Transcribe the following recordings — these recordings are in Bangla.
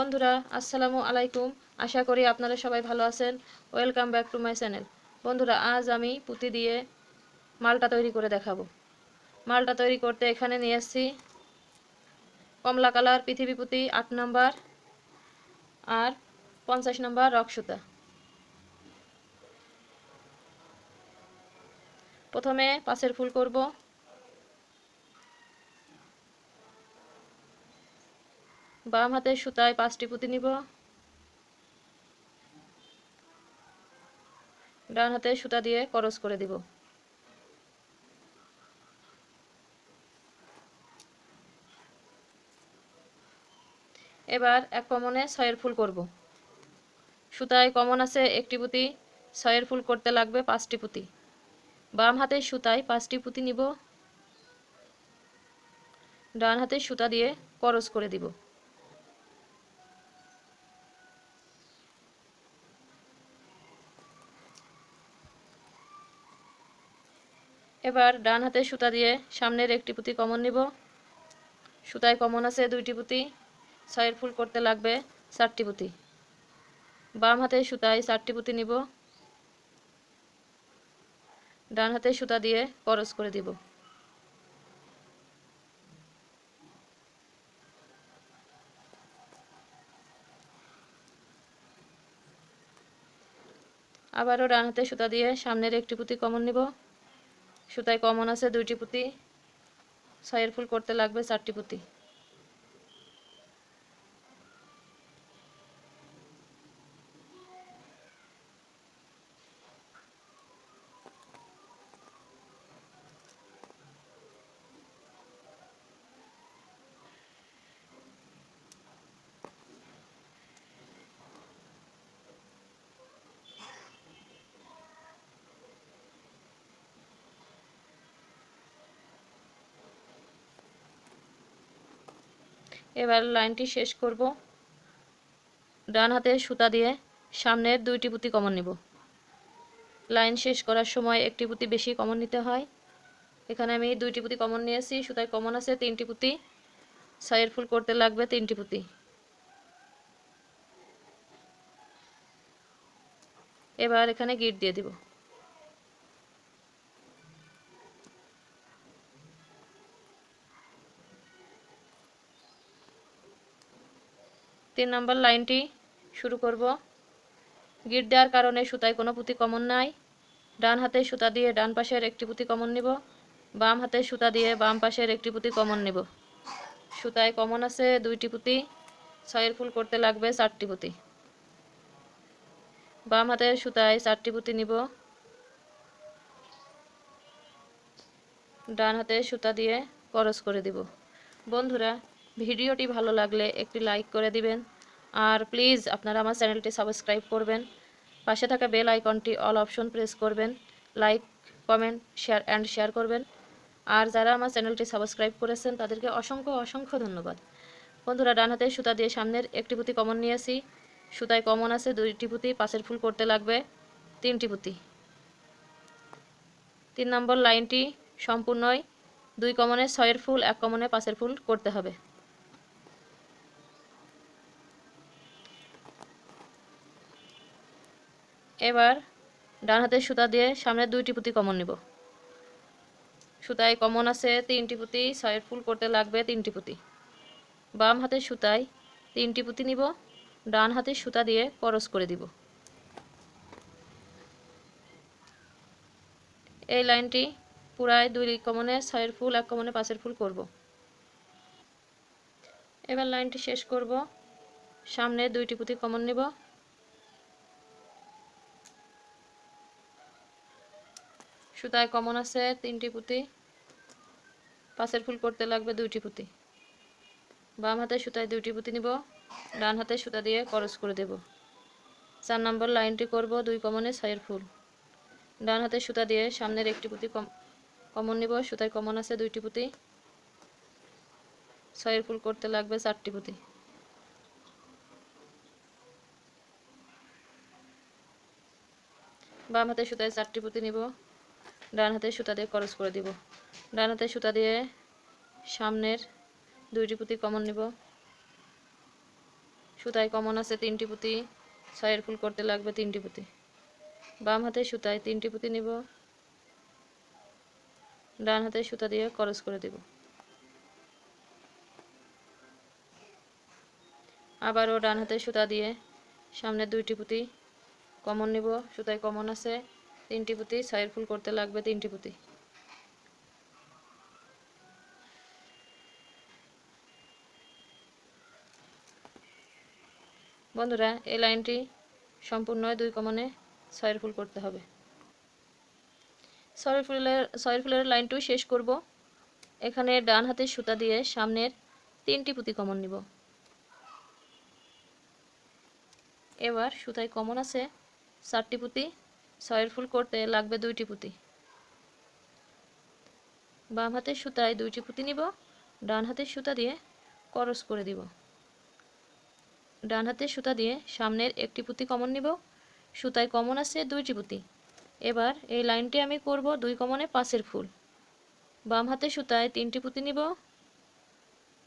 বন্ধুরা আসসালামু আলাইকুম। আশা করি আপনারা সবাই ভালো আছেন। Welcome back to my channel. বন্ধুরা আজ আমি পুঁতি দিয়ে মালটা তৈরি করে দেখাবো। মালটা তৈরি করতে এখানে নিয়ে এসেছি কমলা কালার পৃথিবী পুঁতি 8 নাম্বার আর 50 নাম্বার রক সুতা। প্রথমে পাশের ফুল করব। বাম হাতের সুতায় 5টি পুঁতি নিব, ডান হাতের সুতা দিয়ে ক্রস করে দিব। এবার এক কমনে 6 ফুল করব। সুতায় কমন আছে একটি পুঁতি, 6 ফুল করতে লাগবে 5টি পুঁতি। বাম হাতের সুতায় 5টি পুঁতি নিব, ডান হাতের সুতা দিয়ে ক্রস করে দিব। এবার ডান হাতের সুতা দিয়ে সামনের একটি পুঁতি কমন নিব। সুতায় কমন আছে 2টি পুঁতি, 6 ফুল করতে লাগবে 4টি পুঁতি। বাম হাতের সুতায় 4টি পুঁতি নিব, ডান হাতের সুতা দিয়ে ক্রস করে দিব। আবারও ডান হাতের সুতা দিয়ে সামনের একটি পুঁতি কমন নিব। সুতায় কমন আছে 2টি পুঁতি, 6 ফুল করতে লাগবে 4টি পুঁতি। এবার লাইনটি শেষ করব। ডান হাতের সুতা দিয়ে সামনের 2টি পুঁতি কমন নিব। লাইন শেষ করার সময় একটি পুঁতি বেশি কমন নিতে হয়। এখানে আমি 2টি পুঁতি কমন নিয়েছি। সুতায় কমন আছে 3টি পুঁতি, 6 ফুল করতে লাগবে 3টি পুঁতি। এবার এখানে গিট দিয়ে দিব। তিন নম্বর লাইনটি শুরু করব। গিট দেওয়ার কারণে সুতায় কোনো পুঁতি কমন নাই। ডান হাতের সুতা দিয়ে ডান পাশের একটি পুঁতি কমন নিব, বাম হাতের সুতা দিয়ে বাম পাশের একটি পুঁতি কমন নিব। সুতায় কমন আছে 2টি পুঁতি, 6 ফুল করতে লাগবে 4টি পুঁতি। বাম হাতের সুতায় 4টি পুঁতি নিব, ডান হাতের সুতা দিয়ে ক্রস করে দিব। বন্ধুরা ভিডিওটি ভালো লাগলে একটি লাইক করে দিবেন, আর প্লিজ আপনারা আমার চ্যানেলটি সাবস্ক্রাইব করবেন। পাশে থাকা বেল আইকনটি অল অপশন প্রেস করবেন। লাইক, কমেন্ট, শেয়ার করবেন। আর যারা আমার চ্যানেলটি সাবস্ক্রাইব করেছেন তাদেরকে অসংখ্য অসংখ্য ধন্যবাদ। বন্ধুরা ডান হাতের সুতা দিয়ে সামনের একটি পুঁতি কমন নিয়েছি। সুতায় কমন আছে 2টি পুঁতি, পাশের ফুল করতে লাগবে 3টি পুঁতি। 3 নম্বর লাইনটি সম্পূর্ণই 2 কমনে 6 ফুল, 1 কমনে 5 ফুল করতে হবে। এবার ডান হাতের সুতা দিয়ে সামনে 2টি পুঁতি কমন নিব। সুতায় কমন আছে 3টি পুঁতি, 6 ফুল করতে লাগবে 3টি পুঁতি। বাম হাতের সুতায় 3টি পুঁতি নিব, ডান হাতের সুতা দিয়ে ক্রস করে দিব। এই লাইনটি পুরাই 2 কমনে 6 ফুল, 1 কমনে 5 ফুল করব। এবার লাইনটি শেষ করব। সামনে 2টি পুঁতি কমন নিব, সুতায় কমন আছে 3টি পুঁতি, 5 ফুল করতে লাগবে 2টি পুঁতি। বাম হাতের সুতায় 2টি পুঁতি নিব, ডান হাতের সুতা দিয়ে ক্রস করে দেব। 4 নম্বর লাইনটি করব 2 কমনে 6 ফুল। ডান হাতের সুতা দিয়ে সামনের একটি পুঁতি কমন নিব। সুতায় কমন আছে 2টি পুঁতি, 6 ফুল করতে লাগবে 4টি পুঁতি। বাম হাতের সুতায় 4টি পুঁতি নিব, ডান হাতের সুতা দিয়ে ক্রস করে দিব। ডান হাতের সুতা দিয়ে সামনের 2টি পুঁতি কমন নিব। সুতায় কমন আছে 3টি পুঁতি, 6 ফুল করতে লাগবে 3টি পুঁতি। বাম হাতের সুতায় 3টি পুঁতি নিব, ডান হাতের সুতা দিয়ে ক্রস করে দেব। আবারও ডান হাতের সুতা দিয়ে সামনে 2টি পুঁতি কমন নিব, সুতায় কমন আছে 3টি পুঁতি, 6 ফুল করতে লাগবে 3টি পুঁতি। বন্ধুরা এই লাইনটি সম্পূর্ণ 2 কমনে 6 ফুল করতে হবে। 6 ফুলের লাইনটি শেষ করব। এখানে ডান হাতের সুতা দিয়ে সামনের 3টি পুঁতি কমন নিব। এবার সুতায় কমন আছে 4টি পুঁতি, 6 ফুল করতে লাগবে 2টি পুঁতি। বাম হাতের সুতায় 2টি পুঁতি নিব, ডান হাতের সুতা দিয়ে ক্রস করে দিব। ডান হাতের সুতা দিয়ে সামনের 1টি পুঁতি কমন নিব, সুতায় কমন আছে 2টি পুঁতি। এবার এই লাইনটি আমি করব 2 কমনে 5 ফুল। বাম হাতের সুতায় 3টি পুঁতি নিব,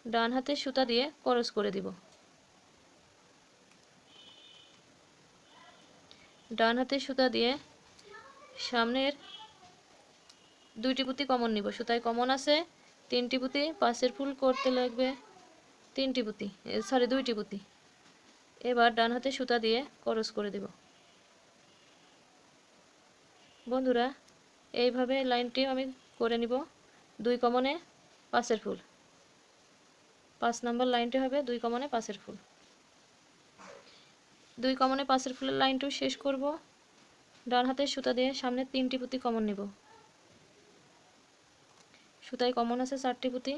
ডান হাতের সুতা দিয়ে ক্রস করে দিব। ডান হাতের সুতা দিয়ে সামনের 2টি পুঁতি কমন নিব, সুতায় কমন আছে 3টি পুঁতি, 5 ফুল করতে লাগবে 2টি পুঁতি। এবার ডান হাতের সুতা দিয়ে ক্রস করে দেব। বন্ধুরা এইভাবে লাইনটি আমি করে নিব 2 কমনে 5 ফুল। 5 নম্বর লাইনটি হবে 2 কমনে 5 ফুল। 2 কমনে 5 ফুলের লাইনটি শেষ করব। ডান হাতের সুতা দিয়ে সামনে 3টি পুঁতি কমন নিব, সুতায় কমন আছে 4টি পুঁতি,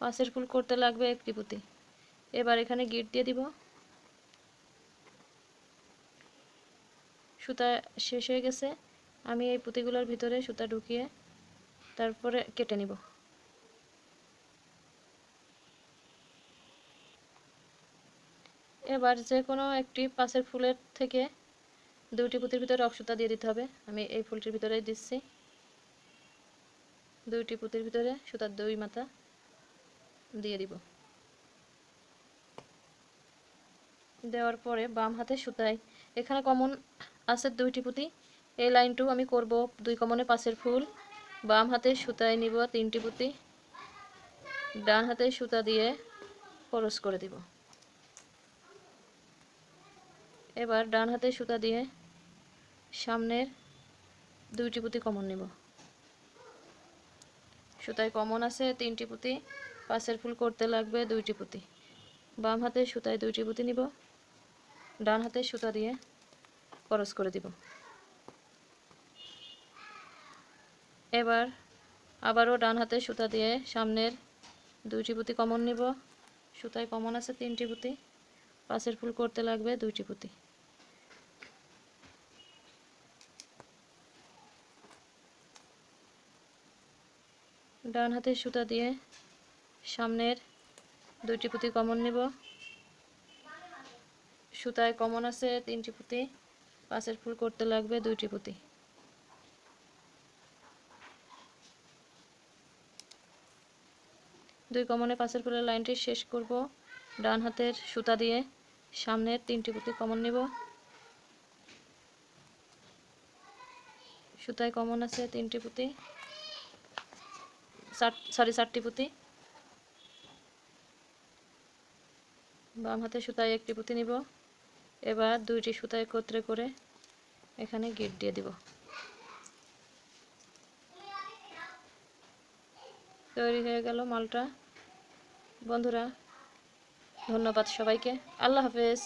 5 ফুল করতে লাগবে 1টি পুঁতি। এবার এখানে গিট দিয়ে দিব। সুতা শেষ হয়ে গেছে, আমি এই পুঁতিগুলোর ভিতরে সুতা ঢুকিয়ে তারপরে কেটে নিব। এবার যে কোনো একটি 5 ফুলের থেকে 2টি পুঁতির ভিতরে অফ সুতা দিয়ে দিতে হবে। আমি এই ফুলটির ভিতরেই দিচ্ছি। 2টি পুঁতির ভিতরে সুতার 2 মাথা দিয়ে দিব। দেওয়ার পরে বাম হাতের সুতায় এখানে কমন আছে 2টি পুঁতি, এই লাইনটিও আমি করব 2 কমনে 5 ফুল। বাম হাতের সুতায় নিব 3টি পুঁতি, ডান হাতের সুতা দিয়ে ক্রস করে দিব। এবার ডান হাতের সুতা দিয়ে সামনের 2টি পুঁতি কমন নিব, সুতায় কমন আছে 3টি পুঁতি, 5 ফুল করতে লাগবে 2টি পুঁতি। বাম হাতের সুতায় 2টি পুঁতি নিব, ডান হাতের সুতা দিয়ে ক্রস করে দিব। এবার আবারও ডান হাতের সুতা দিয়ে সামনের 2টি পুঁতি কমন নিব, সুতায় কমন আছে 3টি পুঁতি, 5 ফুল করতে লাগবে 2টি পুঁতি। ডান হাতের সুতা দিয়ে সামনের 2টি পুঁতি কমন নিব, সুতায় কমন আছে 3টি পুঁতি, 5 ফুল করতে লাগবে 2টি পুঁতি। দুই কমনে 5 ফুলের লাইনটি শেষ করব। ডান হাতের সুতা দিয়ে সামনের 3টি পুঁতি কমন নিব, সুতায় কমন আছে 3টি পুঁতি, 4টি পুঁতি। বাম হাতের সুতায় 1টি পুঁতি নিব। এবার 2টি সুতা একত্রে করে এখানে গিট দিয়ে দিব। তৈরি হয়ে গেল মালটা। বন্ধুরা ধন্যবাদ সবাইকে। আল্লাহ হাফেজ।